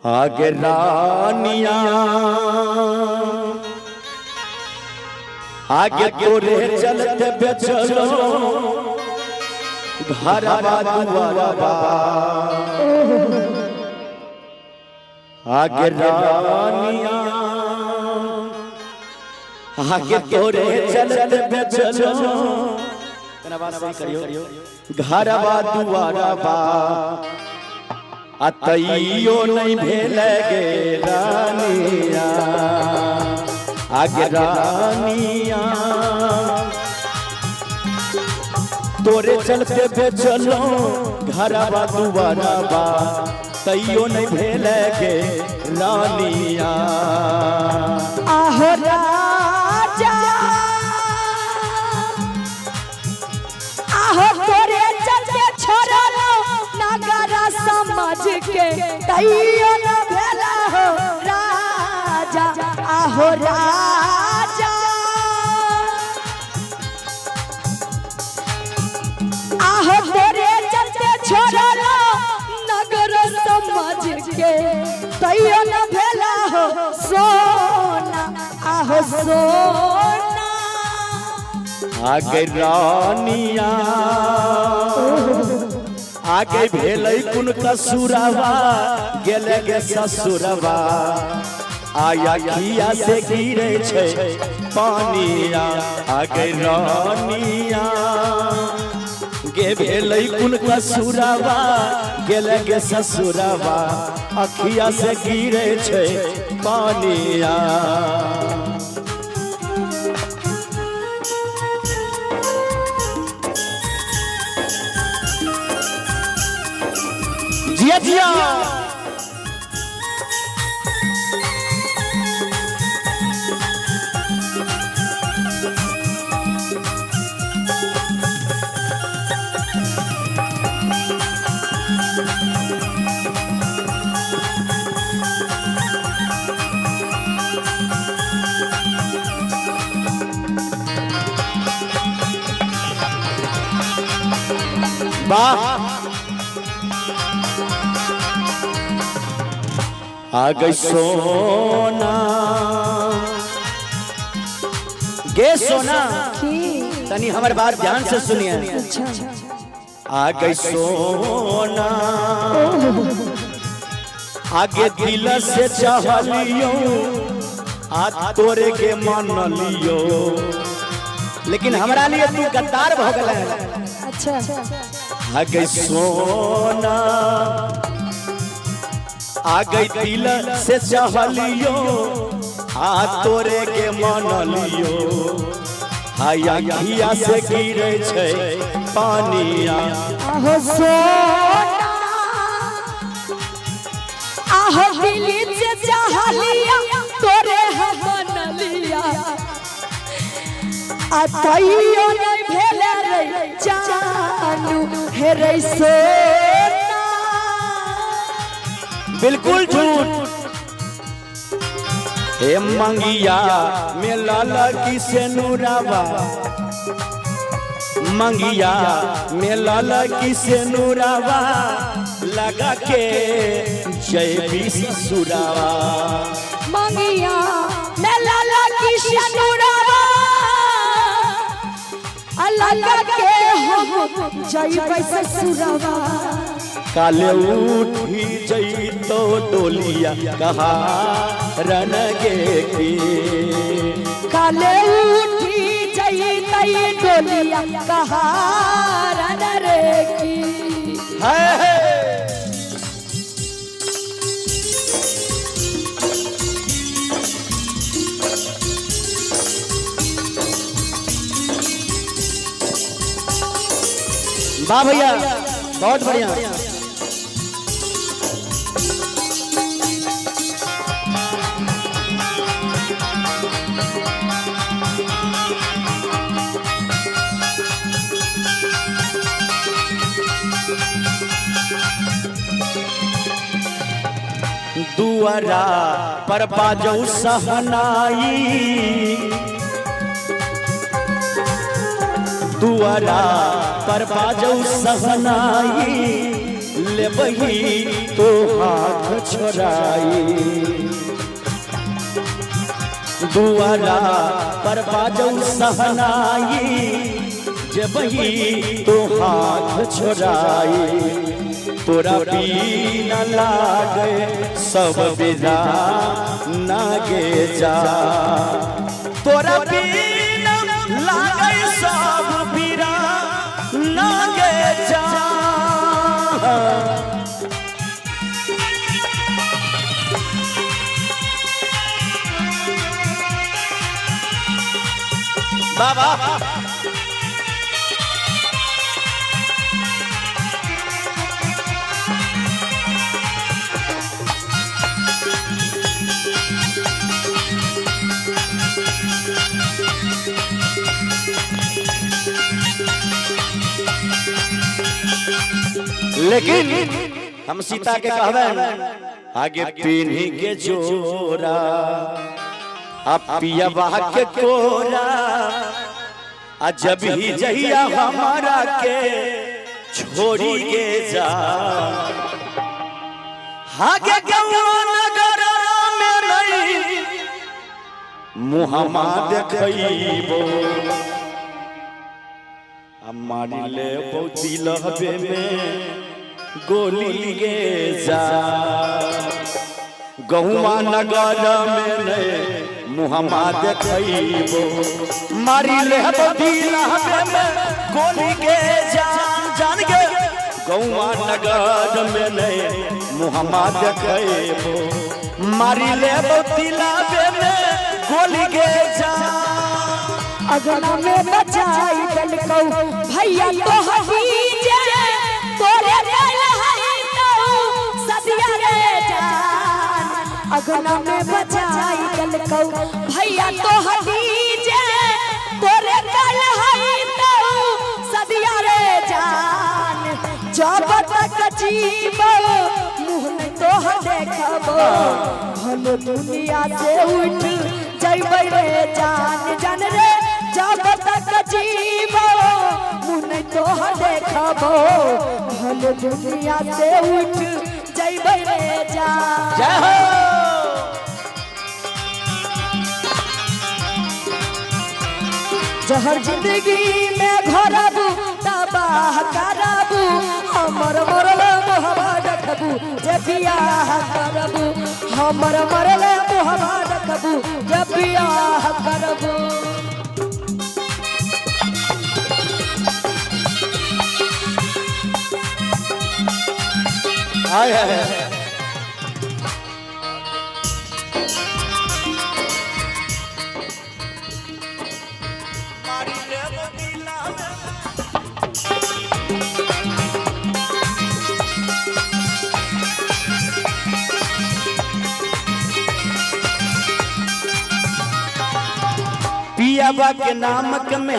आगे रानिया आगे तोरे चलते बेचलो घरवा दुआरवा आगे रानिया आगे तोरे चलते बेचलो घरवा दुआरवा अतइयो नहीं भेल गे रानिया आगे रानिया तोरे चलते बेचलो घरवा दुआरवा तइयो नहीं भेल गे रानिया आहो राजा आहो तोरे चलते छोड़लो नगरा समझ के तइयो न भेला हो राजा आहो राजा आहो तोरे चलते छोड़लो नगरा समझ के तइयो न भेला हो सोना आहो सोना आगे रानिया आगे भेलै कुन कसुरवा गेले गे ससुरवा आया खिया से गिरे छे पानिया आगे रानिया गे भेलै कुन कसुरवा गेले गे ससुरवा अखिया से गिरे छे पानिया जिया जिया वाह आ गई सोना गे सोना तनी हमारे बात ध्यान से सुनिए आ गई सोना आगे दिल से चाहलियो आ तोरे के मान लियो लेकिन हमरा लिए तू गद्दार भ गेल अच्छा आ गई सोना आ गई दिल से चाहलियो आ तोरे के मान लियो हाया घिया से गिरे छे पानिया आहो सोना आहो दिल से चाहलिया तोरे हम मान लिया आ तइयो नहीं भेले रे जानू हे रे सोना बिल्कुल झूठ हे मंगिया में लाला की से नूरावा मंगिया में लाला की से नूरावा लगा के जय भी ससुरावा मंगिया में लाला की से नूरावा लगा के हम जय भी ससुरावा काले उठी जई तो डोलिया कहा रनगे की काले उठी जई तई डोलिया कहा रन रे की है वाह भैया बहुत बढ़िया दुआरा पर बाजौ सहनाई दुआरा पर बाजौ सहनाई ले जब ही तो हाथ छोड़ाई दुआरा पर बाजौ सहनाई जब ही तो हाथ छोड़ाई तोरा बीना लागे सब विदा नागे जा तोरा बीना लागे सब विदा नागे जा बाबा लेकिन हम सीता के कहबे आगे पीढ़ी के जोरा अब पियबा के कोरा आ जब ही जहिया हमारा के छोड़ी के जा आगे नगर में नहीं मुहम्मा देखइबो मारी ले पौती लहबे में गोली गे जा गहुआ नगर में ने मुहम्मा देखइबो मारी ले पौती लहबे में गोली गे जा जान गे गहुआ नगर में ने मुहम्मा देखइबो मारी ले पौती लहबे में गोली गे जा अगना में बचाई दलकौ भैया तो हदीजे तोरे गल है तो सदिया रे जान अगना में बचाई दलकौ भैया तो हदीजे तोरे गल है तो सदिया रे जान जब तक जीवो मुंह में तो देखबो भलो दुनिया से उठ जइबै रे जान जान रे जब तक जीवो मुन तो देखबो भल दुनिया से उठ जइबै रे जान जय हो जहर जिंदगी में घरबू तबाह करबू हमर मरल मोहबा देखबू जे बियाह करबू हमर मरल मोहबा देखबू जे बियाह करबू हाय हाय पियाबा के नामक में